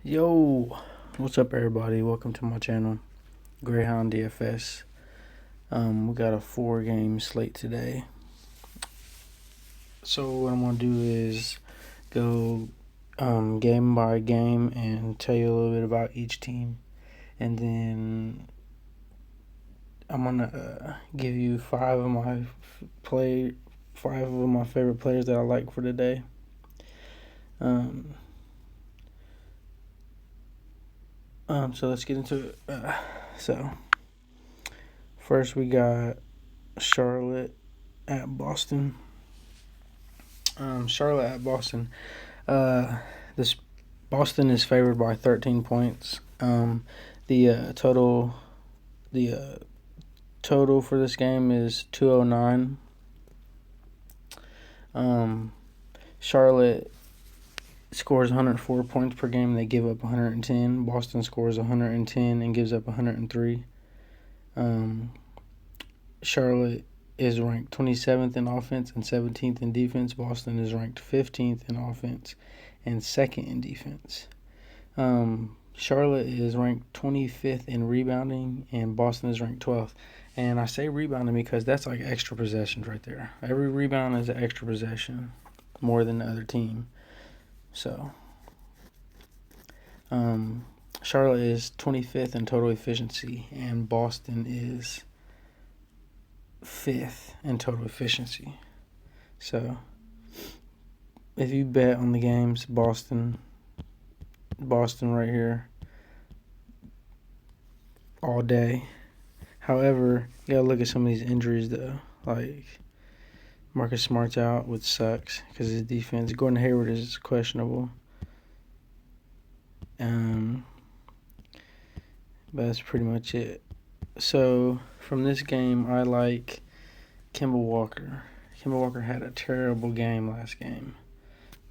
Yo, what's up, everybody? Welcome to my channel, Greyhound DFS. We got a 4-game slate today. So what I'm gonna do is go game by game and tell you a little bit about each team, and then I'm gonna give you five of my favorite players that I like for today. So let's get into it. So first we got Charlotte at Boston. Charlotte at Boston. This Boston is favored by 13 points. The total for this game is 209. Charlotte scores 104 points per game. They give up 110. Boston scores 110 and gives up 103. Charlotte is ranked 27th in offense and 17th in defense. Boston is ranked 15th in offense and 2nd in defense. Charlotte is ranked 25th in rebounding, and Boston is ranked 12th. And I say rebounding because that's like extra possessions right there. Every rebound is an extra possession, more than the other team. So, Charlotte is 25th in total efficiency, and Boston is 5th in total efficiency. So, if you bet on the games, Boston right here all day. However, you gotta look at some of these injuries though. Like Marcus Smart's out, which sucks because his defense. Gordon Hayward is questionable. But that's pretty much it. So from this game, I like Kemba Walker. Kemba Walker had a terrible game last game,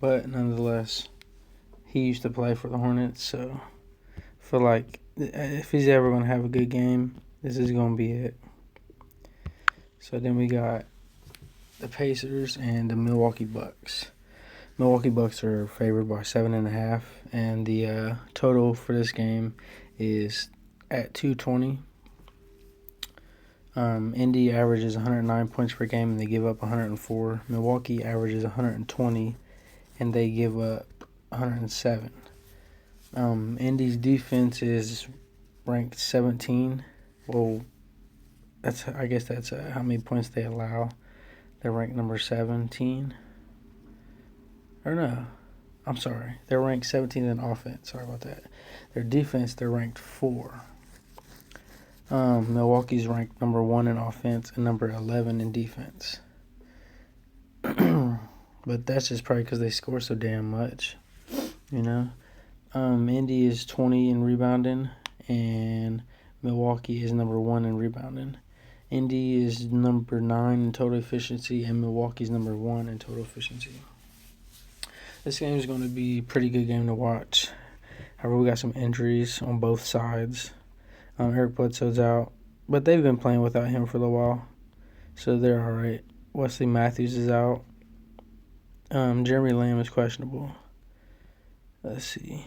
but nonetheless, he used to play for the Hornets, so I feel like if he's ever going to have a good game, this is going to be it. So then we got the Pacers and the Milwaukee Bucks. Milwaukee Bucks are favored by 7.5, and the total for this game is at 220. Indy averages 109 points per game, and they give up 104. Milwaukee averages 120, and they give up 107. Indy's defense is ranked 17. Well, I guess that's how many points they allow. They're ranked number 17. Or no, I'm sorry. They're ranked 17th in offense. Sorry about that. Their defense, they're ranked 4. Milwaukee's ranked number 1 in offense and number 11 in defense. But that's just probably because they score so damn much, you know. Indy is 20 in rebounding, and Milwaukee is number 1 in rebounding. Indy is number 9 in total efficiency, and Milwaukee's number 1 in total efficiency. This game is going to be a pretty good game to watch. However, we got some injuries on both sides. Eric Bledsoe's out, but they've been playing without him for a little while, so they're all right. Wesley Matthews is out. Jeremy Lamb is questionable. Let's see.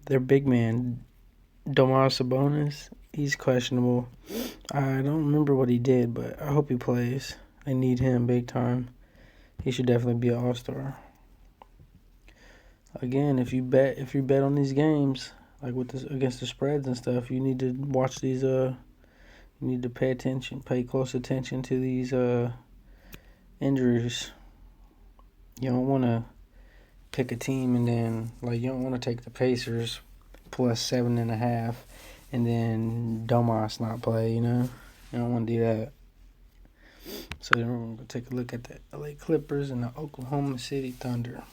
Their big man, Domas Sabonis, he's questionable. I don't remember what he did, but I hope he plays. They need him big time. He should definitely be an all-star. Again, if you bet on these games, like with this against the spreads and stuff, you need to watch these. You need to pay close attention to these injuries. You don't want to pick a team and then you don't want to take the Pacers plus 7.5 and then Domas not play. You know, you don't want to do that. So then we're going to take a look at the LA Clippers and the Oklahoma City Thunder.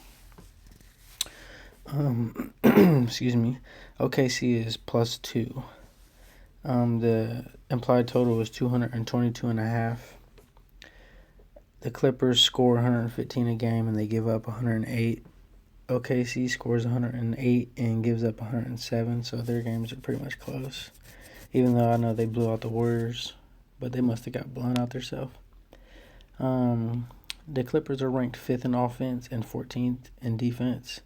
Excuse me. OKC is plus 2. The implied total is 222.5. The Clippers score 115 a game and they give up 108. OKC scores 108 and gives up 107, so their games are pretty much close. Even though I know they blew out the Warriors, but they must have got blown out themselves. The Clippers are ranked 5th in offense and 14th in defense.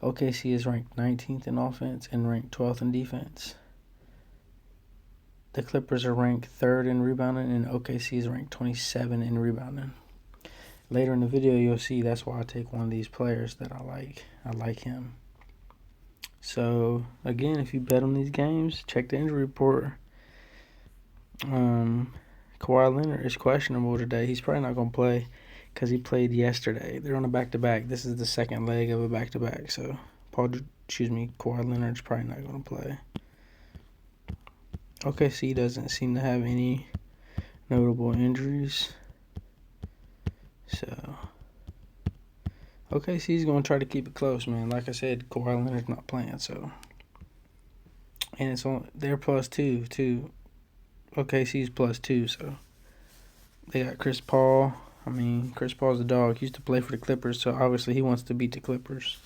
OKC is ranked 19th in offense and ranked 12th in defense. The Clippers are ranked 3rd in rebounding, and OKC is ranked 27 in rebounding. Later in the video, you'll see that's why I take one of these players that I like. I like him. So, again, if you bet on these games, check the injury report. Kawhi Leonard is questionable today. He's probably not going to play because he played yesterday. They're on a back-to-back. This is the second leg of a back-to-back. So, Kawhi Leonard's probably not going to play. OKC doesn't seem to have any notable injuries. So, OKC's going to try to keep it close, man. Like I said, Kawhi Leonard's not playing, so. And it's on, they're +2, too. OKC's +2, so. They got Chris Paul. I mean, Chris Paul's a dog. He used to play for the Clippers, so obviously he wants to beat the Clippers.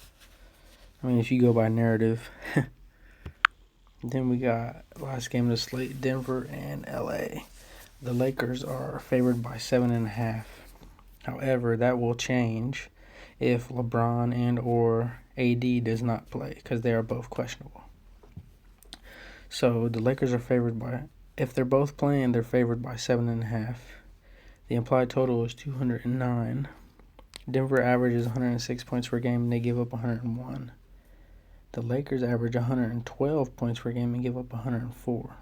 I mean, if you go by narrative. Then we got last game of the slate, Denver and LA. The Lakers are favored by 7.5. However, that will change if LeBron and or AD does not play because they are both questionable. So the Lakers are favored by, if they're both playing, they're favored by 7.5. The implied total is 209. Denver averages 106 points per game and they give up 101. The Lakers average 112 points per game and give up 104.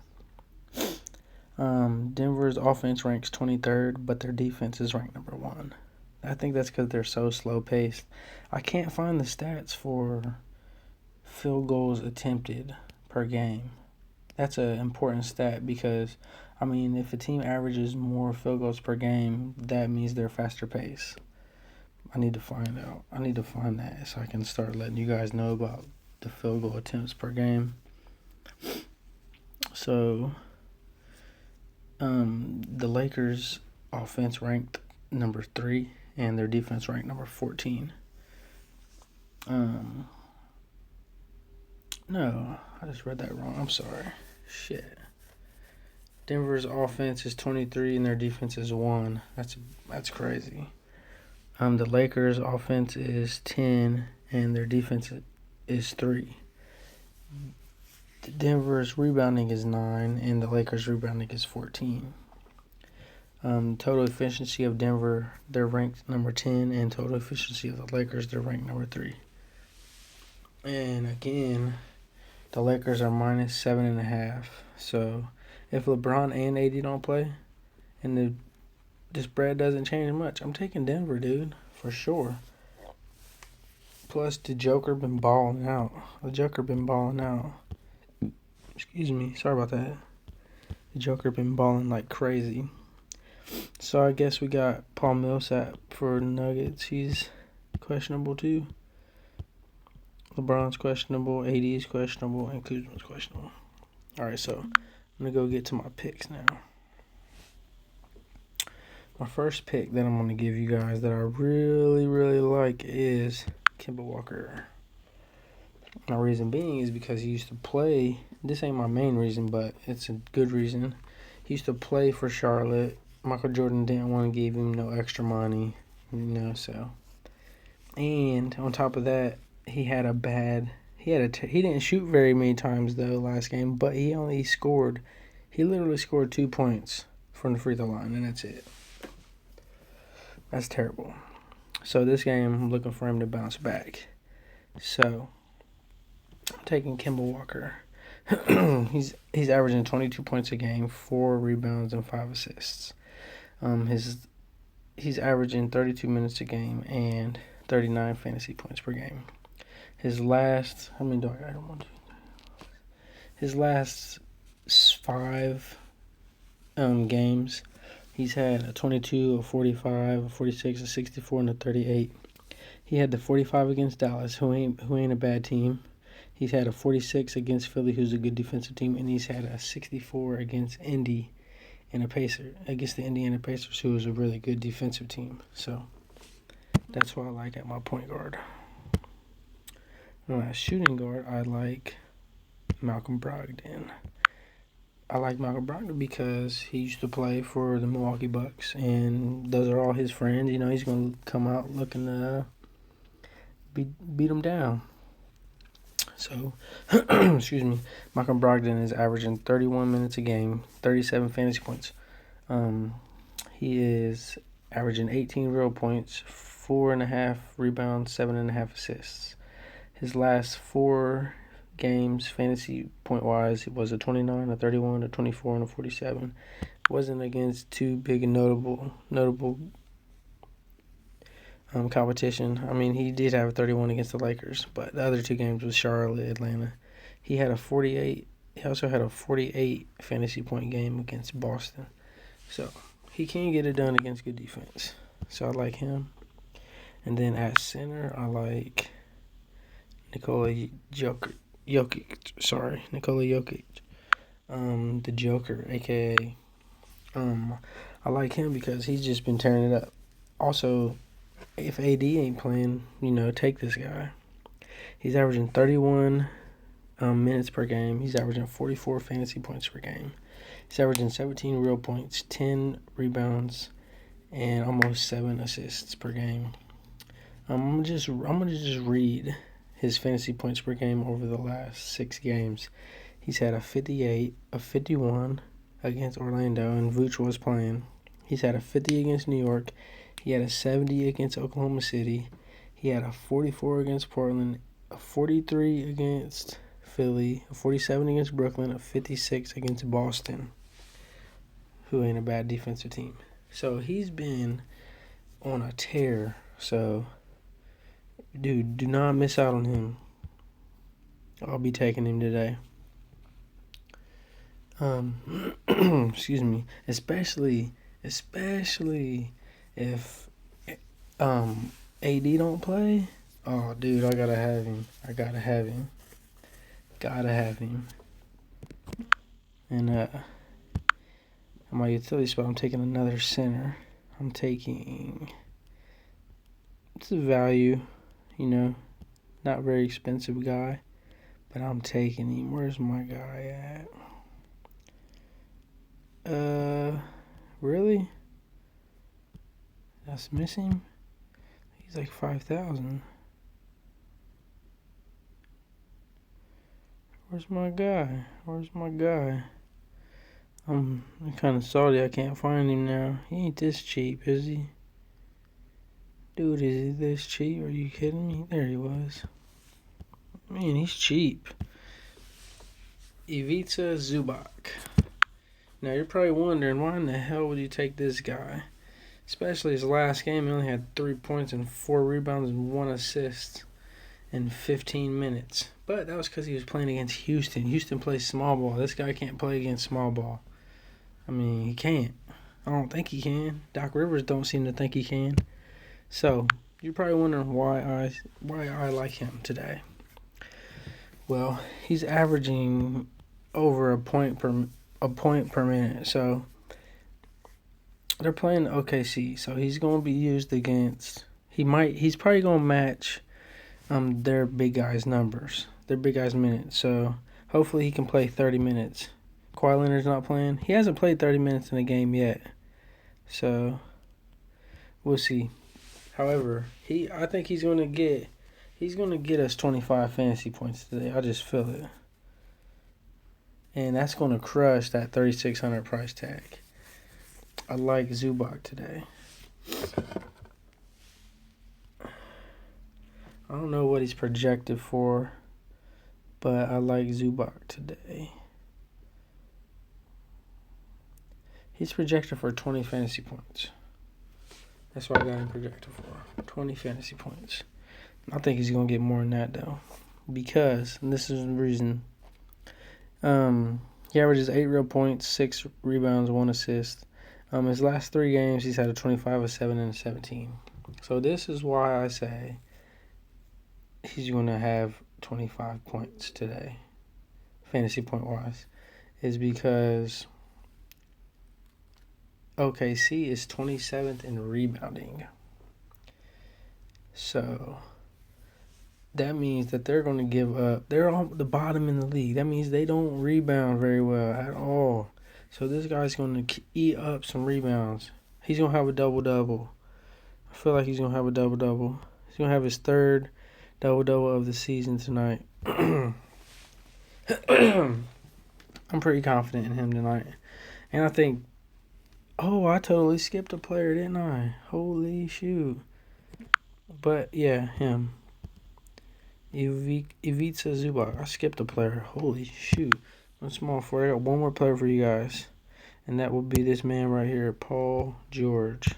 Denver's offense ranks 23rd, but their defense is ranked number 1. I think that's because they're so slow-paced. I can't find the stats for field goals attempted per game. That's an important stat because, I mean, if a team averages more field goals per game, that means they're faster pace. I need to find out. I need to find that so I can start letting you guys know about the field goal attempts per game. So, the Lakers' offense ranked number 3, and their defense ranked number 14. No, I just read that wrong. I'm sorry. Shit. Denver's offense is 23, and their defense is 1. That's crazy. The Lakers' offense is 10, and their defense is 3. Denver's rebounding is 9, and the Lakers' rebounding is 14. Total efficiency of Denver, they're ranked number 10, and total efficiency of the Lakers, they're ranked number 3. And again, the Lakers are minus 7.5. So if LeBron and AD don't play, and the spread doesn't change much, I'm taking Denver, dude, for sure. Plus, the Joker been balling out. Excuse me. Sorry about that. The Joker been balling like crazy. So I guess we got Paul Millsap for Nuggets. He's questionable too. LeBron's questionable. AD's questionable. And Kuzma's questionable. Alright, so I'm going to go get to my picks now. My first pick that I'm going to give you guys that I really, really like is Kemba Walker. My reason being is because he used to play, this ain't my main reason, but it's a good reason. He used to play for Charlotte. Michael Jordan didn't want to give him no extra money, so. And on top of that, he didn't shoot very many times though last game, but he literally scored 2 points from the free throw line, and that's it. That's terrible. So this game, I'm looking for him to bounce back. So, I'm taking Kemba Walker. He's averaging 22 points a game, 4 rebounds, and 5 assists. He's averaging 32 minutes a game and 39 fantasy points per game. His last, how many do I got? 1, 2, 3. His last 5 games, he's had a 22, a 45, a 46, a 64, and a 38. He had the 45 against Dallas, who ain't a bad team. He's had a 46 against Philly, who's a good defensive team, and he's had a 64 against Indy and against the Indiana Pacers, who is a really good defensive team. So that's what I like at my point guard. And at shooting guard, I like Malcolm Brogdon. I like Malcolm Brogdon because he used to play for the Milwaukee Bucks, and those are all his friends. You know, he's going to come out looking to beat them down. So, excuse me, Malcolm Brogdon is averaging 31 minutes a game, 37 fantasy points. He is averaging 18 real points, 4.5 rebounds, 7.5 assists. His last 4 games, fantasy point wise, it was a 29, a 31, a 24, and a 47. It wasn't against too big and notable competition. I mean, he did have a 31 against the Lakers, but the other 2 games was Charlotte, Atlanta. He had a 48. He also had a 48 fantasy point game against Boston. So he can get it done against good defense. So I like him. And then at center, I like Nikola Jokic. Nikola Jokic. The Joker, aka I like him because he's just been tearing it up. Also, if AD ain't playing, take this guy. He's averaging 31 minutes per game. He's averaging 44 fantasy points per game. He's averaging 17 real points, 10 rebounds, and almost 7 assists per game. I'm gonna just read his fantasy points per game over the last 6 games. He's had a 58, a 51 against Orlando, and Vooch was playing. He's had a 50 against New York. He had a 70 against Oklahoma City. He had a 44 against Portland, a 43 against Philly, a 47 against Brooklyn, a 56 against Boston, who ain't a bad defensive team. So he's been on a tear. So, dude, do not miss out on him. I'll be taking him today. Excuse me. Especially if AD don't play. Oh, dude, I gotta have him. Gotta have him. And on my utility spot, I'm taking another center. I'm taking. It's a value, not very expensive guy, but I'm taking him. Where's my guy at? Really? That's missing? He's like 5,000. Where's my guy? I'm kind of salty I can't find him now. He ain't this cheap, is he? Dude, is he this cheap? Are you kidding me? There he was. Man, he's cheap. Ivica Zubac. Now, you're probably wondering, why in the hell would you take this guy? Especially his last game, he only had 3 points and 4 rebounds and 1 assist in 15 minutes. But that was because he was playing against Houston. Houston plays small ball. This guy can't play against small ball. I mean, he can't. I don't think he can. Doc Rivers don't seem to think he can. So, you're probably wondering why I like him today. Well, he's averaging over a point per minute. So, they're playing OKC. So, he's going to be used against. He's probably going to match their big guys' numbers, their big guys' minutes. So, hopefully he can play 30 minutes. Kawhi Leonard's not playing. He hasn't played 30 minutes in a game yet. So, we'll see. However, I think he's going to get us 25 fantasy points today. I just feel it. And that's going to crush that $3,600 price tag. I like Zubac today. I don't know what he's projected for, but I like Zubac today. He's projected for 20 fantasy points. That's what I got him projected for. 20 fantasy points. I think he's going to get more than that, though. Because, and this is the reason, he averages 8 real points, 6 rebounds, 1 assist. His last 3 games, he's had a 25, a 7, and a 17. So this is why I say he's going to have 25 points today, fantasy point-wise, is because OKC is 27th in rebounding. So that means that they're going to give up. They're on the bottom in the league. That means they don't rebound very well at all. So this guy's going to eat up some rebounds. He's going to have a double-double. I feel like he's going to have a double-double. He's going to have his third double-double of the season tonight. I'm pretty confident in him tonight. And I think, I totally skipped a player, didn't I? Holy shoot. But, yeah, him. Ivica Zubac. I skipped a player. Holy shoot. One small for I got one more player for you guys. And that will be this man right here, Paul George.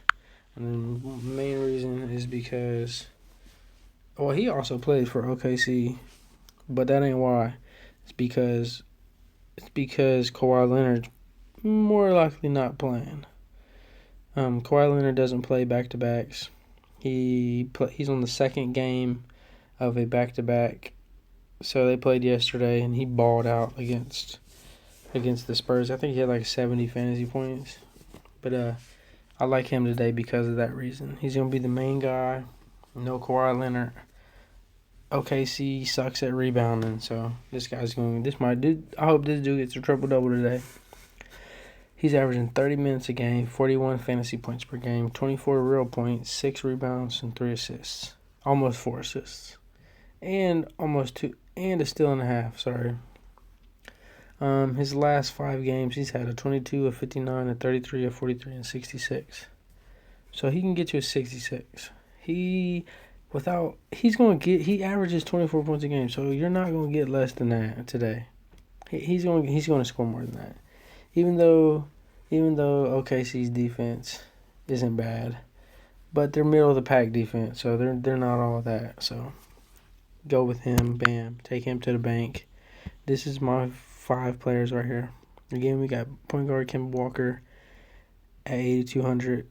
And the main reason is because, he also played for OKC. But that ain't why. It's because Kawhi Leonard's more likely not playing. Kawhi Leonard doesn't play back-to-backs. He's on the second game of a back-to-back. So they played yesterday, and he balled out against the Spurs. I think he had like 70 fantasy points. But I like him today because of that reason. He's going to be the main guy. No Kawhi Leonard. OKC sucks at rebounding, so I hope this dude gets a triple-double today. He's averaging 30 minutes a game, 41 fantasy points per game, 24 real points, 6 rebounds, and 3 assists. Almost 4 assists. And almost 2, and a steal and a half, sorry. His last 5 games, he's had a 22, a 59, a 33, a 43, and 66. So he can get you a 66. He averages 24 points a game, so you're not going to get less than that today. He's going to score more than that. Even though OKC's defense isn't bad, but they're middle of the pack defense, so they're not all that. So go with him, bam, take him to the bank. This is my 5 players right here. Again, we got point guard Kemba Walker at 8,200,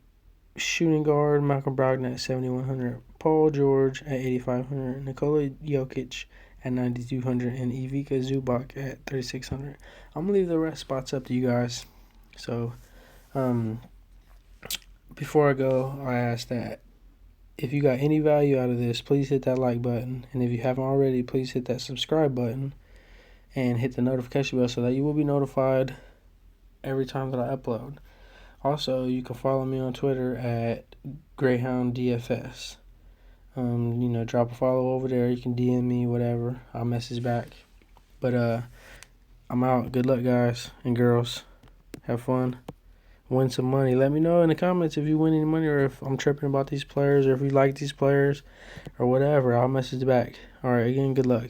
shooting guard Malcolm Brogdon at 7,100, Paul George at 8,500, Nikola Jokic at 9,200, and Ivica Zubac at 3,600. I'm going to leave the rest spots up to you guys. So, before I go, I ask that if you got any value out of this, please hit that like button. And if you haven't already, please hit that subscribe button and hit the notification bell so that you will be notified every time that I upload. Also, you can follow me on Twitter at Greyhound DFS. Drop a follow over there. You can DM me, whatever. I'll message back. But I'm out. Good luck, guys and girls. Have fun. Win some money. Let me know in the comments if you win any money or if I'm tripping about these players or if you like these players or whatever. I'll message back. All right, again, good luck.